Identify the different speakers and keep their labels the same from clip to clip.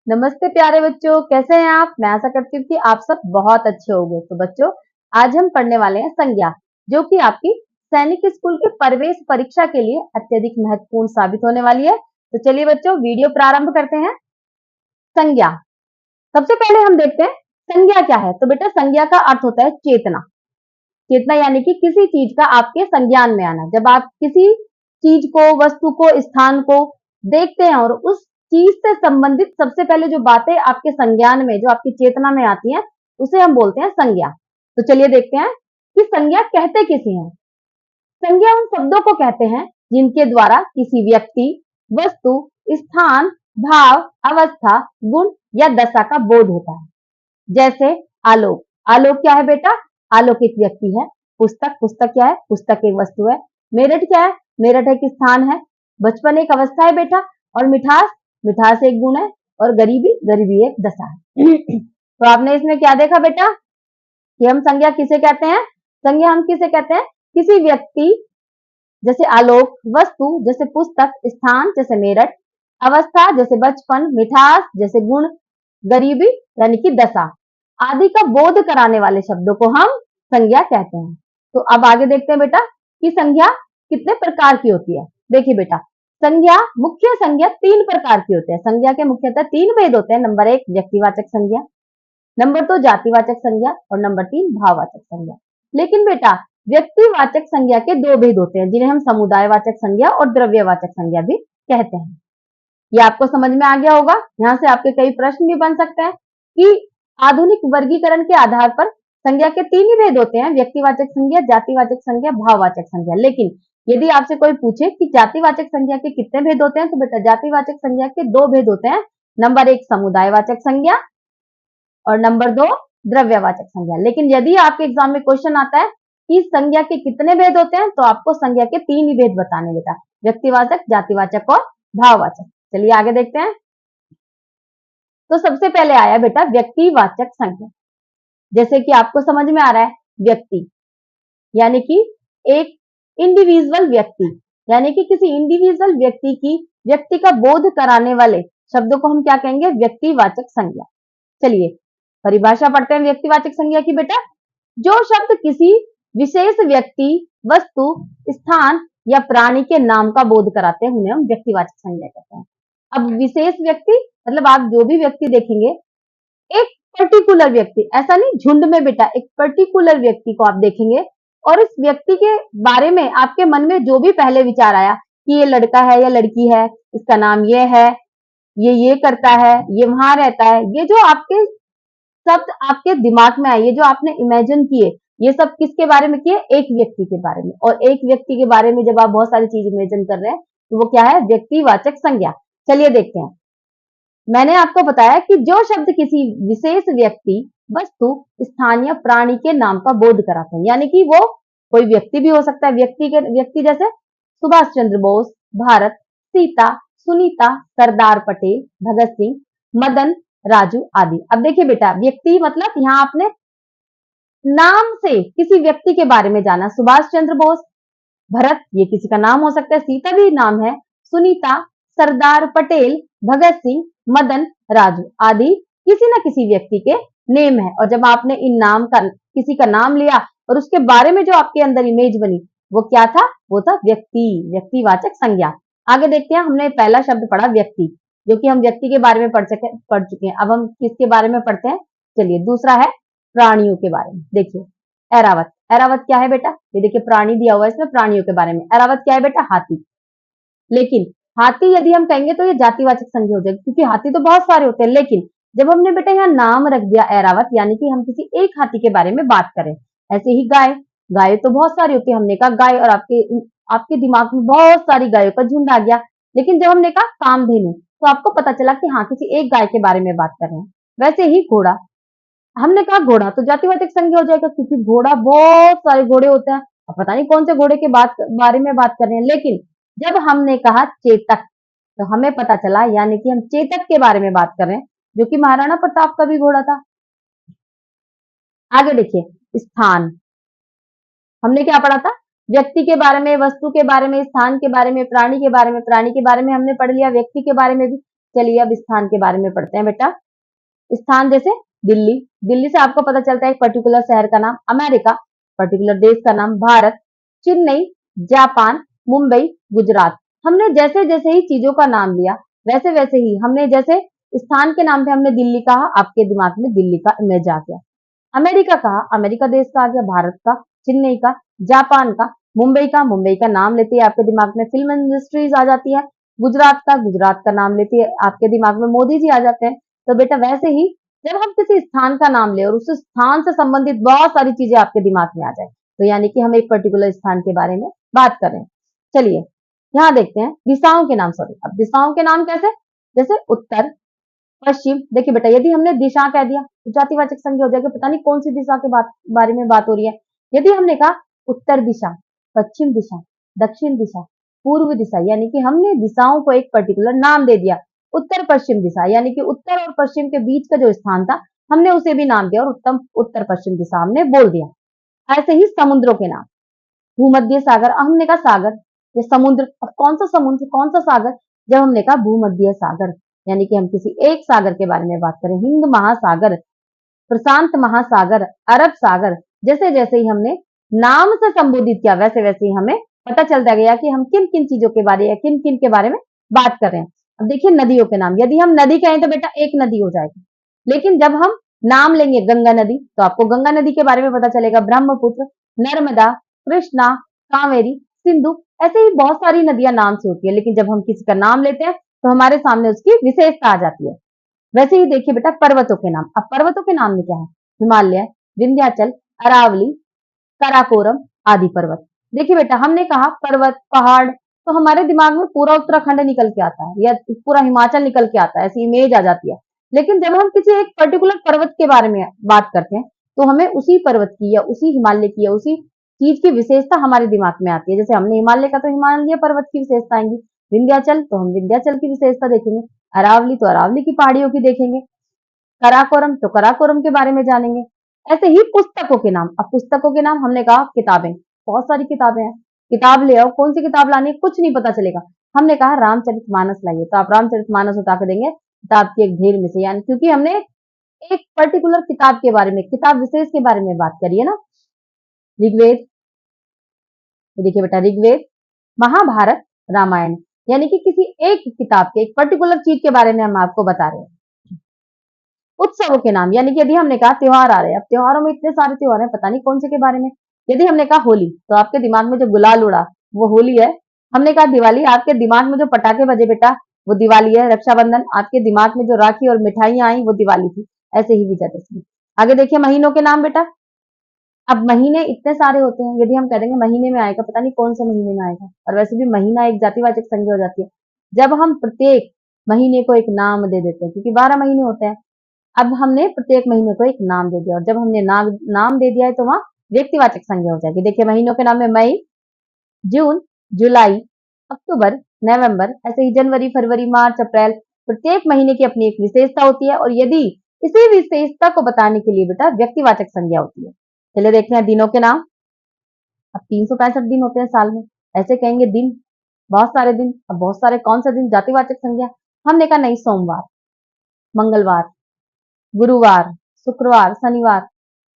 Speaker 1: नमस्ते प्यारे बच्चों, कैसे हैं आप। मैं आशा करती हूँ कि आप सब बहुत अच्छे होंगे। तो बच्चों, आज हम पढ़ने वाले हैं संज्ञा, जो कि आपकी सैनिक स्कूल के प्रवेश परीक्षा के लिए अत्यधिक महत्वपूर्ण साबित होने वाली है। तो चलिए बच्चों, वीडियो प्रारंभ करते हैं। संज्ञा, सबसे पहले हम देखते हैं संज्ञा क्या है। तो बेटा, संज्ञा का अर्थ होता है चेतना। चेतना यानी कि किसी चीज का आपके संज्ञान में आना। जब आप किसी चीज को, वस्तु को, स्थान को देखते हैं और उस चीज से संबंधित सबसे पहले जो बातें आपके संज्ञान में, जो आपकी चेतना में आती हैं, उसे हम बोलते हैं संज्ञा। तो चलिए देखते हैं कि संज्ञा कहते किसे हैं। संज्ञा उन शब्दों को कहते हैं जिनके द्वारा किसी व्यक्ति, वस्तु, स्थान, भाव, अवस्था, गुण या दशा का बोध होता है। जैसे आलोक। आलोक क्या है बेटा? आलोक एक व्यक्ति है। पुस्तक, पुस्तक क्या है? पुस्तक एक वस्तु है। मेरठ क्या है? मेरठ एक स्थान है। बचपन एक अवस्था है बेटा। और मिठास, मिठास एक गुण है। और गरीबी, गरीबी एक दशा है। तो आपने इसमें क्या देखा बेटा कि हम संज्ञा किसे कहते हैं? संज्ञा हम किसे कहते हैं? किसी व्यक्ति जैसे आलोक, वस्तु जैसे पुस्तक, स्थान जैसे मेरठ, अवस्था जैसे बचपन, मिठास जैसे गुण, गरीबी यानी कि दशा आदि का बोध कराने वाले शब्दों को हम संज्ञा कहते हैं। तो अब आगे देखते हैं बेटा कि संज्ञा कितने प्रकार की होती है। देखिए बेटा, संज्ञा, मुख्य संज्ञा 3 प्रकार की होती है। संज्ञा के मुख्यतः 3 भेद होते हैं। नंबर 1 व्यक्तिवाचक संज्ञा, नंबर 2 जातिवाचक संज्ञा और नंबर 3 भाववाचक संज्ञा। लेकिन बेटा, व्यक्तिवाचक संज्ञा के 2 भेद होते हैं, जिन्हें हम समुदायवाचक संज्ञा और द्रव्यवाचक संज्ञा भी कहते हैं। ये आपको समझ में आ गया होगा। यहाँ से आपके कई प्रश्न भी बन सकते हैं कि आधुनिक वर्गीकरण के आधार पर संज्ञा के 3 ही भेद होते हैं, व्यक्तिवाचक संज्ञा, जातिवाचक संज्ञा, भाववाचक संज्ञा। लेकिन यदि आपसे कोई पूछे कि जातिवाचक संज्ञा के कितने भेद होते हैं, तो बेटा जातिवाचक संज्ञा के 2 भेद होते हैं। नंबर 1 समुदायवाचक संज्ञा और नंबर 2 द्रव्यवाचक संज्ञा। लेकिन यदि आपके एग्जाम में क्वेश्चन आता है कि संज्ञा के कितने भेद होते हैं, तो आपको संज्ञा के 3 ही भेद बताने बेटा, व्यक्तिवाचक, जातिवाचक और भाववाचक। चलिए आगे देखते हैं। तो सबसे पहले आया बेटा व्यक्तिवाचक संज्ञा। जैसे कि आपको समझ में आ रहा है, व्यक्ति यानी कि एक इंडिविजुअल व्यक्ति, यानी कि किसी इंडिविजुअल व्यक्ति की, व्यक्ति का बोध कराने वाले शब्दों को हम क्या कहेंगे? व्यक्तिवाचक संज्ञा। चलिए परिभाषा पढ़ते हैं व्यक्तिवाचक संज्ञा की बेटा। जो शब्द किसी विशेष व्यक्ति, वस्तु, स्थान या प्राणी के नाम का बोध कराते हैं, उन्हें हम व्यक्तिवाचक संज्ञा कहते हैं। अब विशेष व्यक्ति मतलब आप जो भी व्यक्ति देखेंगे, एक पर्टिकुलर व्यक्ति, ऐसा नहीं झुंड में बेटा, एक पर्टिकुलर व्यक्ति को आप देखेंगे और इस व्यक्ति के बारे में आपके मन में जो भी पहले विचार आया कि ये लड़का है या लड़की है, इसका नाम ये है, ये करता है, ये वहां रहता है, ये जो आपके शब्द आपके दिमाग में आए, ये जो आपने इमेजिन किए, ये सब किसके बारे में किए? एक व्यक्ति के बारे में। और एक व्यक्ति के बारे में जब आप बहुत सारी चीज इमेजिन कर रहे हैं, तो वो क्या है? व्यक्तिवाचक संज्ञा। चलिए देखते हैं। मैंने आपको बताया कि जो शब्द किसी विशेष व्यक्ति, वस्तु, स्थान या प्राणी के नाम का बोध कराते हैं, यानी कि वो कोई व्यक्ति भी हो सकता है। व्यक्ति जैसे सुभाष चंद्र बोस, भारत, सीता, सुनीता, सरदार पटेल, भगत सिंह, मदन, राजू आदि। अब देखिए बेटा, व्यक्ति मतलब यहाँ आपने नाम से किसी व्यक्ति के बारे में जाना। सुभाष चंद्र बोस, भरत, ये किसी का नाम हो सकता है, सीता भी नाम है, सुनीता, सरदार पटेल, भगत सिंह, मदन, राजू आदि किसी न किसी व्यक्ति के नेम है। और जब आपने इन नाम का, किसी का नाम लिया और उसके बारे में जो आपके अंदर इमेज बनी, वो क्या था? वो था व्यक्तिवाचक संज्ञा। आगे देखते हैं। हमने पहला शब्द पढ़ा व्यक्ति, जो कि हम व्यक्ति के बारे में पढ़ चुके हैं। अब हम किसके बारे में पढ़ते हैं? चलिए, दूसरा है प्राणियों के बारे में। देखिए ऐरावत। ऐरावत क्या है बेटा? ये देखिए प्राणी दिया हुआ है इसमें, प्राणियों के बारे में। ऐरावत क्या है बेटा? हाथी। लेकिन हाथी यदि हम कहेंगे तो ये जातिवाचक संज्ञा हो जाएगी, क्योंकि हाथी तो बहुत सारे होते हैं। लेकिन जब हमने बेटा यहाँ नाम रख दिया ऐरावत, यानी कि हम किसी एक हाथी के बारे में बात करें। ऐसे ही गाय, गाय तो बहुत सारी होती है। हमने कहा गाय, और आपके दिमाग में बहुत सारी गायों का झुंड आ गया। लेकिन जब हमने कहा कामधेनु, तो आपको पता चला कि हाँ, किसी एक गाय के बारे में बात कर रहे हैं। वैसे ही घोड़ा, हमने कहा घोड़ा, तो जातिवाचक संज्ञा हो जाएगा, क्योंकि घोड़ा, बहुत सारे घोड़े होते हैं। अब पता नहीं कौन से घोड़े के बारे में बात कर रहे हैं। लेकिन जब हमने कहा चेतक, तो हमें पता चला, यानी कि हम चेतक के बारे में बात कर रहे हैं, जो कि महाराणा प्रताप का भी घोड़ा था। आगे देखिए स्थान। हमने क्या पढ़ा था? व्यक्ति के बारे में, वस्तु के बारे में, स्थान के बारे में, प्राणी के बारे में। प्राणी के बारे में हमने पढ़ लिया, व्यक्ति के बारे में भी। चलिए अब स्थान के बारे में पढ़ते हैं बेटा। स्थान जैसे दिल्ली, दिल्ली से आपको पता चलता है एक पर्टिकुलर शहर का नाम, अमेरिका पर्टिकुलर देश का नाम भारत, चेन्नई जापान, मुंबई गुजरात। हमने जैसे जैसे ही चीजों का नाम लिया वैसे वैसे ही हमने जैसे स्थान के नाम पे हमने दिल्ली कहा, आपके दिमाग में दिल्ली का इमेज आ गया। अमेरिका कहा, अमेरिका देश का आ गया, भारत का, चेन्नई का, जापान का, मुंबई का नाम लेते ही आपके दिमाग में फिल्म इंडस्ट्रीज आ जाती है। गुजरात का, गुजरात का नाम लेते ही आपके दिमाग में मोदी जी आ जाते हैं। तो बेटा वैसे ही जब हम किसी स्थान का नाम ले और उस स्थान से संबंधित बहुत सारी चीजें आपके दिमाग में आ जाए, तो यानी कि हम एक पर्टिकुलर स्थान के बारे में बात कर रहे हैं। चलिए यहाँ देखते हैं दिशाओं के नाम। सॉरी, अब दिशाओं के नाम कैसे, जैसे उत्तर पश्चिम। देखिए बेटा यदि हमने दिशा कह दिया तो जातिवाचक संज्ञा हो जाएगी, पता नहीं कौन सी दिशा के बारे में बात हो रही है। यदि हमने कहा उत्तर दिशा, पश्चिम दिशा, दक्षिण दिशा, पूर्व दिशा, यानी कि हमने दिशाओं को एक पर्टिकुलर नाम दे दिया। उत्तर पश्चिम दिशा यानी कि उत्तर और पश्चिम के बीच का जो स्थान था हमने उसे भी नाम दिया और उत्तर पश्चिम दिशा हमने बोल दिया। ऐसे ही समुद्रों के नाम, भूमध्य सागर, हमने कहा सागर, ये समुद्र, अब कौन सा समुद्र कौन सा सागर, जब हमने कहा भूमध्य सागर, यानी कि हम किसी एक सागर के बारे में बात करें, हिंद महासागर, प्रशांत महासागर, अरब सागर। जैसे जैसे ही हमने नाम से संबोधित किया वैसे वैसे ही हमें पता चलता गया कि हम किन किन चीजों के बारे या किन किन के बारे में बात कर रहे हैं। अब देखिए नदियों के नाम, यदि हम नदी कहें तो बेटा एक नदी हो जाएगी, लेकिन जब हम नाम लेंगे गंगा नदी तो आपको गंगा नदी के बारे में पता चलेगा, ब्रह्मपुत्र, नर्मदा, कृष्णा, कावेरी, सिंधु, ऐसे ही बहुत सारी नदियां नाम से होती है, लेकिन जब हम किसी का नाम लेते हैं तो हमारे सामने उसकी विशेषता आ जाती है। वैसे ही देखिए बेटा पर्वतों के नाम, अब पर्वतों के नाम में क्या है, हिमालय, विंध्याचल, अरावली, काराकोरम आदि पर्वत। देखिए बेटा हमने कहा पर्वत पहाड़ तो हमारे दिमाग में पूरा उत्तराखंड निकल के आता है या पूरा हिमाचल निकल के आता है, ऐसी इमेज आ जाती है। लेकिन जब हम किसी एक पर्टिकुलर पर्वत के बारे में बात करते हैं तो हमें उसी पर्वत की या उसी हिमालय की या उसी चीज की विशेषता हमारे दिमाग में आती है। जैसे हमने हिमालय का तो हिमालय पर्वत की विशेषता आएंगी, विंध्याचल तो हम विंध्याचल की विशेषता देखेंगे, अरावली तो अरावली की पहाड़ियों की देखेंगे, कराकोरम तो कराकोरम के बारे में जानेंगे। ऐसे ही पुस्तकों के नाम, अब पुस्तकों के नाम हमने कहा किताबें, बहुत सारी किताबें हैं, किताब ले आओ, कौन सी किताब लानी है कुछ नहीं पता चलेगा। हमने कहा रामचरितमानस लाइए तो आप रामचरितमानस उठा के देंगे किताब की एक ढेर में से, यानी क्योंकि हमने एक पर्टिकुलर किताब के बारे में, किताब विशेष के बारे में बात करी है ना। ऋग्वेद, तो देखिए बेटा ऋग्वेद, महाभारत, रामायण, यानी कि किसी एक किताब के एक पर्टिकुलर चीज के बारे में हम आपको बता रहे हैं। उत्सवों के नाम, यानी कि यदि हमने कहा त्योहार आ रहे हैं, अब त्योहारों में इतने सारे त्योहार हैं पता नहीं कौन से के बारे में। यदि हमने कहा होली तो आपके दिमाग में जो गुलाल उड़ा वो होली है। हमने कहा दिवाली, आपके दिमाग में जो पटाखे बजे बेटा वो दिवाली है। रक्षाबंधन, आपके दिमाग में जो राखी और मिठाइयां आई वो दिवाली थी। ऐसे ही विजयदशमी। आगे देखिए महीनों के नाम बेटा, अब महीने इतने सारे होते हैं, यदि हम कह देंगे महीने में आएगा, पता नहीं कौन से महीने में आएगा। और वैसे भी महीना एक जातिवाचक संज्ञा हो जाती है जब हम प्रत्येक महीने को एक नाम दे देते हैं, क्योंकि 12 महीने होते हैं। अब हमने प्रत्येक महीने को एक नाम दे दिया और जब हमने नाम दे दिया है तो वहां व्यक्तिवाचक संज्ञा हो जाएगी। देखिए महीनों के नाम में मई, जून, जुलाई, अक्टूबर, नवंबर, ऐसे ही जनवरी, फरवरी, मार्च, अप्रैल। प्रत्येक महीने की अपनी एक विशेषता होती है और यदि इसी विशेषता को बताने के लिए बेटा व्यक्तिवाचक संज्ञा होती है। चलिए देखते हैं दिनों के नाम। अब 365 दिन होते हैं साल में, ऐसे कहेंगे दिन, बहुत सारे दिन। अब बहुत सारे कौन सा दिन, जातिवाचक संज्ञा। हमने कहा नहीं, सोमवार, मंगलवार, गुरुवार, शुक्रवार, शनिवार।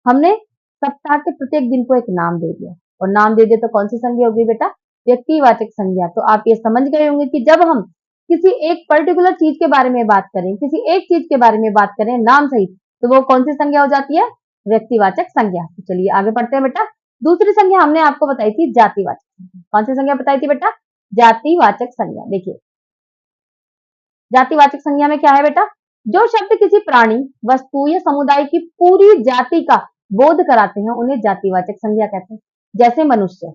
Speaker 1: हमने सप्ताह के प्रत्येक दिन को एक नाम दे दिया और नाम दे दिया तो कौन सी संज्ञा होगी बेटा, व्यक्तिवाचक संज्ञा। तो आप ये समझ गए होंगे कि जब हम किसी एक पर्टिकुलर चीज के बारे में बात करें, किसी एक चीज के बारे में बात करें नाम सहित, तो वो कौन सी संज्ञा हो जाती है, व्यक्तिवाचक संज्ञा। तो चलिए आगे बढ़ते हैं बेटा। दूसरी संज्ञा हमने आपको बताई थी जातिवाचक संज्ञा। कौन सी संज्ञा बताई थी बेटा, जातिवाचक संज्ञा। देखिए जातिवाचक संज्ञा में क्या है बेटा, जो शब्द किसी प्राणी, वस्तु या समुदाय की पूरी जाति का बोध कराते हैं उन्हें जातिवाचक संज्ञा कहते हैं। जैसे मनुष्य,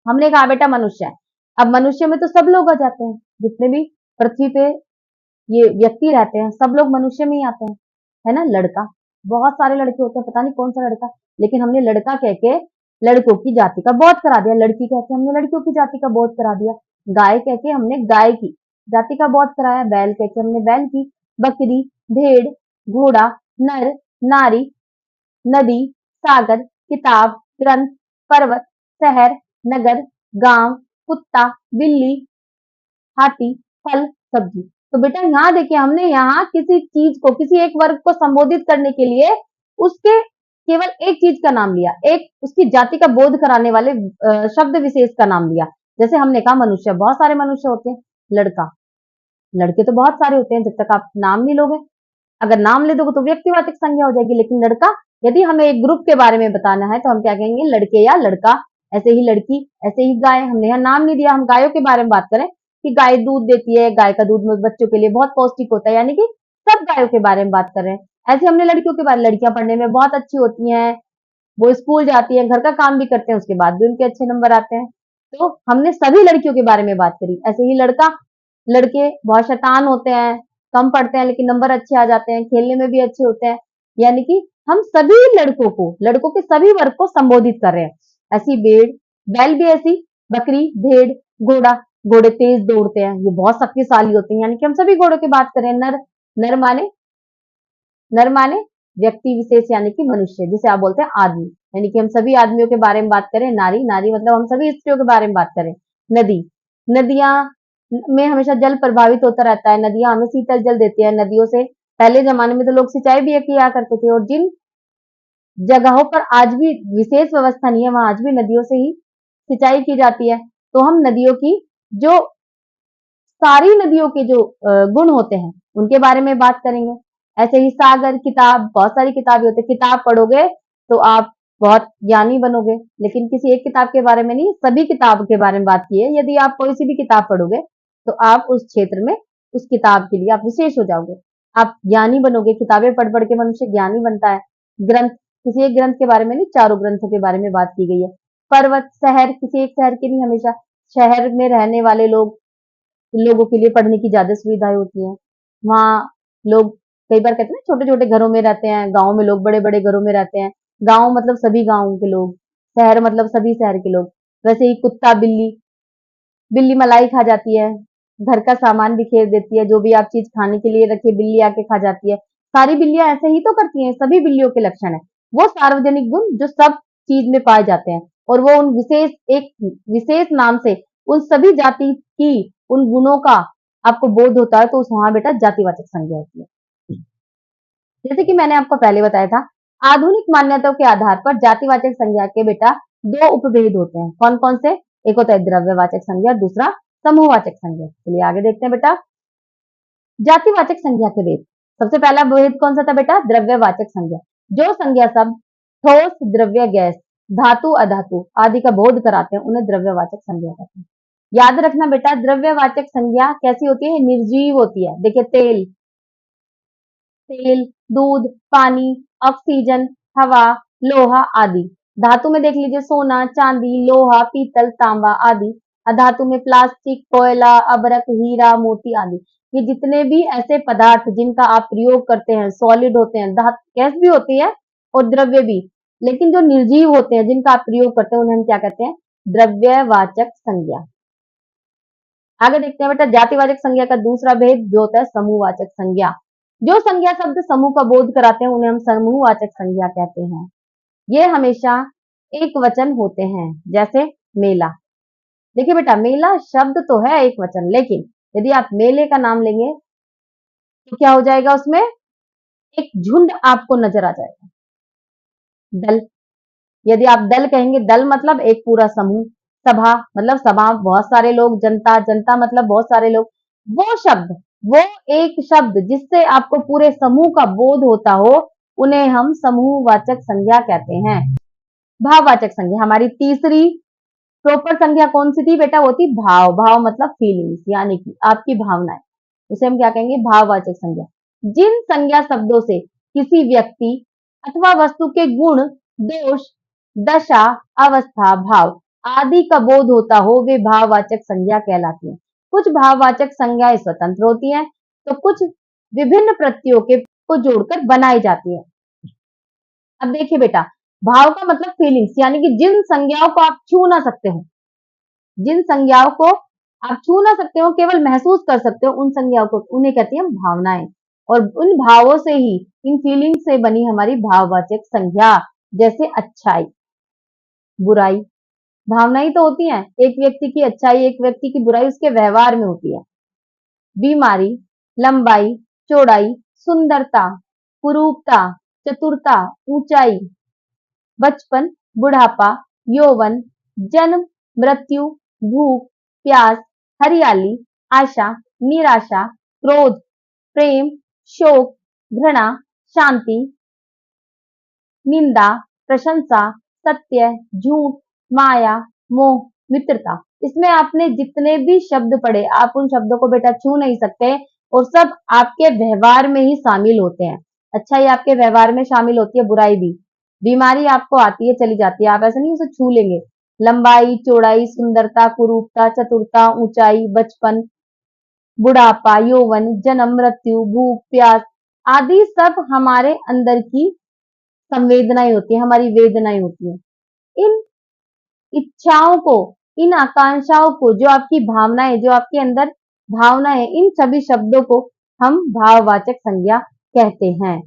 Speaker 1: हमने कहा बेटा मनुष्य है, अब मनुष्य में तो सब लोग आ जाते हैं, जितने भी पृथ्वी पे ये व्यक्ति रहते हैं सब लोग मनुष्य में ही आते हैं, है ना। लड़का, बहुत सारे लड़के होते हैं, पता नहीं कौन सा लड़का, लेकिन हमने लड़का कह के लड़कों की जाति का बोध करा दिया, लड़की कह के हमने लड़कियों की जाति का बोध करा दिया, गाय कह के हमने गाय की जाति का बोध कराया, बैल कह के हमने बैल की, बकरी, भेड़, घोड़ा, नर, नारी, नदी, सागर, किताब, ग्रंथ, पर्वत, शहर, नगर, गांव, कुत्ता, बिल्ली, हाथी, फल, सब्जी। तो बेटा यहाँ देखिए, हमने यहाँ किसी चीज को, किसी एक वर्ग को संबोधित करने के लिए उसके केवल एक चीज का नाम लिया, एक उसकी जाति का बोध कराने वाले शब्द विशेष का नाम लिया। जैसे हमने कहा मनुष्य, बहुत सारे मनुष्य होते हैं। लड़का, लड़के तो बहुत सारे होते हैं, जब तक आप नाम नहीं लोगे। अगर नाम ले दोगे तो व्यक्तिवाचक संज्ञा हो जाएगी। लेकिन लड़का, यदि हमें एक ग्रुप के बारे में बताना है तो हम क्या कहेंगे? लड़के या लड़का। ऐसे ही लड़की, ऐसे ही गाय। हमने यहाँ नाम नहीं दिया, हम गायों के बारे में बात करें कि गाय दूध देती है, गाय का दूध बच्चों के लिए बहुत पौष्टिक होता है, यानी कि सब गायों के बारे में बात कर रहे हैं। ऐसे हमने लड़कियों के बारे, लड़कियां पढ़ने में बहुत अच्छी होती हैं, वो स्कूल जाती हैं, घर का काम भी करते हैं, उसके बाद भी उनके अच्छे नंबर आते हैं। तो हमने सभी लड़कियों के बारे में बात करी। ऐसे ही लड़का, लड़के बहुत शैतान होते हैं, कम पढ़ते हैं लेकिन नंबर अच्छे आ जाते हैं, खेलने में भी अच्छे होते हैं। यानी कि हम सभी लड़कों को, लड़कों के सभी वर्ग को संबोधित कर रहे हैं। ऐसी भेड़, बैल भी ऐसी, बकरी, भेड़, घोड़ा। घोड़े तेज दौड़ते हैं, ये बहुत शक्तिशाली होते हैं, यानी कि हम सभी घोड़ों की बात करें। नर, नर माने, नर माने व्यक्ति विशेष, यानी कि मनुष्य, जिसे आप बोलते हैं आदमी, यानी कि हम सभी आदमियों के बारे में बात करें। नारी, नारी मतलब हम सभी स्त्रियों के बारे में बात करें। नदी, नदियां में हमेशा जल प्रभावित होता रहता है, नदियां हमें शीतल जल देती है। नदियों से पहले जमाने में तो लोग सिंचाई भी किया करते थे, और जिन जगहों पर आज भी विशेष व्यवस्था नहीं है, वहां आज भी नदियों से ही सिंचाई की जाती है। तो हम नदियों की, जो सारी नदियों के जो गुण होते हैं उनके बारे में बात करेंगे। ऐसे ही सागर, किताब, बहुत सारी किताबें होती है, किताब पढ़ोगे तो आप बहुत ज्ञानी बनोगे, लेकिन किसी एक किताब के बारे में नहीं, सभी किताब के बारे में बात की है। यदि आप कोई सी भी किताब पढ़ोगे तो आप उस क्षेत्र में, उस किताब के लिए आप विशेष हो जाओगे, आप ज्ञानी बनोगे। किताबें पढ़ पढ़ के मनुष्य ज्ञानी बनता है। ग्रंथ, किसी एक ग्रंथ के बारे में नहीं, चारों ग्रंथों के बारे में बात की गई है। पर्वत, शहर, किसी एक शहर के नहीं, हमेशा शहर में रहने वाले लोगों के लिए पढ़ने की ज्यादा सुविधाएं होती हैं। वहाँ लोग कई बार कहते हैं ना, छोटे छोटे घरों में रहते हैं, गाँव में लोग बड़े बड़े घरों में रहते हैं। गाँव मतलब सभी गाँव के लोग, शहर मतलब सभी शहर के लोग। वैसे ही कुत्ता, बिल्ली, बिल्ली मलाई खा जाती है, घर का सामान बिखेर देती है, जो भी आप चीज खाने के लिए रखिए बिल्ली आके खा जाती है। सारी बिल्लियां ऐसे ही तो करती हैं, सभी बिल्लियों के लक्षण है वो सार्वजनिक गुण जो सब चीज में पाए जाते हैं, और वो उन विशेष, एक विशेष नाम से उन सभी जाति की उन गुणों का आपको बोध होता है, तो उस वहां बेटा जातिवाचक संज्ञा होती है। जैसे कि मैंने आपको पहले बताया था, आधुनिक मान्यताओं के आधार पर जातिवाचक संज्ञा के बेटा दो उपभेद होते हैं। कौन कौन से? एक होता है द्रव्यवाचक संज्ञा, दूसरा समूहवाचक संज्ञा। चलिए आगे देखते हैं बेटा, जातिवाचक संज्ञा के भेद। सबसे पहला भेद कौन सा था बेटा? द्रव्यवाचक संज्ञा। जो संज्ञा शब्द ठोस, द्रव्य, गैस, धातु, अधातु आदि का बोध कराते हैं उन्हें द्रव्यवाचक संज्ञा कहते हैं। याद रखना बेटा, द्रव्यवाचक संज्ञा कैसी होती है? निर्जीव होती है। देखिए, तेल, तेल, दूध, पानी, ऑक्सीजन, हवा, लोहा आदि। धातु में देख लीजिए, सोना, चांदी, लोहा, पीतल, तांबा आदि। अधातु में प्लास्टिक, कोयला, अभ्रक, हीरा, मोती आदि। ये जितने भी ऐसे पदार्थ जिनका आप प्रयोग करते हैं, सॉलिड होते हैं, गैस भी होती है और द्रव्य भी, लेकिन जो निर्जीव होते हैं जिनका आप प्रयोग करते हैं उन्हें हम क्या कहते हैं? द्रव्यवाचक संज्ञा। आगे देखते हैं बेटा, जातिवाचक संज्ञा का दूसरा भेद जो होता है समूहवाचक संज्ञा। जो संज्ञा शब्द समूह का बोध कराते हैं उन्हें हम समूहवाचक संज्ञा कहते हैं। ये हमेशा एक वचन होते हैं, जैसे मेला। देखिए बेटा, मेला शब्द तो है एक वचन, लेकिन यदि आप मेले का नाम लेंगे तो क्या हो जाएगा? उसमें एक झुंड आपको नजर आ जाएगा। दल, यदि आप दल कहेंगे, दल मतलब एक पूरा समूह। सभा मतलब सभा, बहुत सारे लोग। जनता, जनता मतलब बहुत सारे लोग। वो शब्द, वो एक शब्द जिससे आपको पूरे समूह का बोध होता हो, उन्हें हम समूहवाचक संज्ञा कहते हैं। भाववाचक संज्ञा, हमारी तीसरी प्रॉपर संज्ञा कौन सी थी बेटा? वो थी भाव। भाव मतलब फीलिंग्स, यानी कि आपकी भावनाएं, उसे हम क्या कहेंगे? भाववाचक संज्ञा। जिन संज्ञा शब्दों से किसी व्यक्ति अथवा वस्तु के गुण, दोष, दशा, अवस्था, भाव आदि का बोध होता हो, वे भाववाचक संज्ञा कहलाती हैं। कुछ भाववाचक संज्ञाएं स्वतंत्र होती हैं, तो कुछ विभिन्न प्रत्ययों के को जोड़कर बनाई जाती है। अब देखिए बेटा, भाव का मतलब फीलिंग्स, यानी कि जिन संज्ञाओं को आप छू ना सकते हो, जिन संज्ञाओं को आप छू ना सकते हो, केवल महसूस कर सकते हो, उन संज्ञाओं को, उन्हें कहते हैं भावनाएं। और उन भावों से ही, इन फीलिंग से बनी हमारी भाववाचक संज्ञा। जैसे अच्छाई, बुराई, भावनाएं तो होती हैं। एक व्यक्ति की अच्छाई, एक व्यक्ति की बुराई उसके व्यवहार में होती है। बीमारी, लंबाई, चौड़ाई, सुंदरता, कुरूपता, चतुरता, ऊंचाई, बचपन, बुढ़ापा, यौवन, जन्म, मृत्यु, भूख, प्यास, हरियाली, आशा, निराशा, क्रोध, प्रेम, शोक, घृणा, शांति, निंदा, प्रशंसा, सत्य, झूठ, माया, मोह, मित्रता। इसमें आपने जितने भी शब्द पढ़े, आप उन शब्दों को बेटा छू नहीं सकते और सब आपके व्यवहार में ही शामिल होते हैं। अच्छाई आपके व्यवहार में शामिल होती है, बुराई भी। बीमारी आपको आती है, चली जाती है, आप ऐसा नहीं उसे छू लेंगे। लंबाई, चौड़ाई, सुंदरता, कुरूपता, चतुरता, ऊंचाई, बचपन, बुढ़ापा, यौवन, जन्म, मृत्यु, भूख, प्यास आदि सब हमारे अंदर की संवेदनाएं होती है, हमारी वेदनाएं होती है। इन इच्छाओं को, इन आकांक्षाओं को, जो आपकी भावनाएं, जो आपके अंदर भावनाएं, इन सभी शब्दों को हम भाववाचक संज्ञा कहते हैं।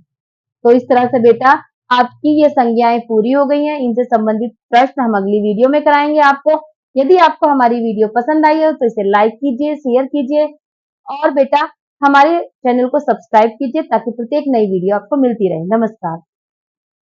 Speaker 1: तो इस तरह से बेटा आपकी ये संज्ञाएं पूरी हो गई हैं। इनसे संबंधित प्रश्न हम अगली वीडियो में कराएंगे आपको। यदि आपको हमारी वीडियो पसंद आई हो तो इसे लाइक कीजिए, शेयर कीजिए और बेटा हमारे चैनल को सब्सक्राइब कीजिए ताकि प्रत्येक नई वीडियो आपको मिलती रहे। नमस्कार।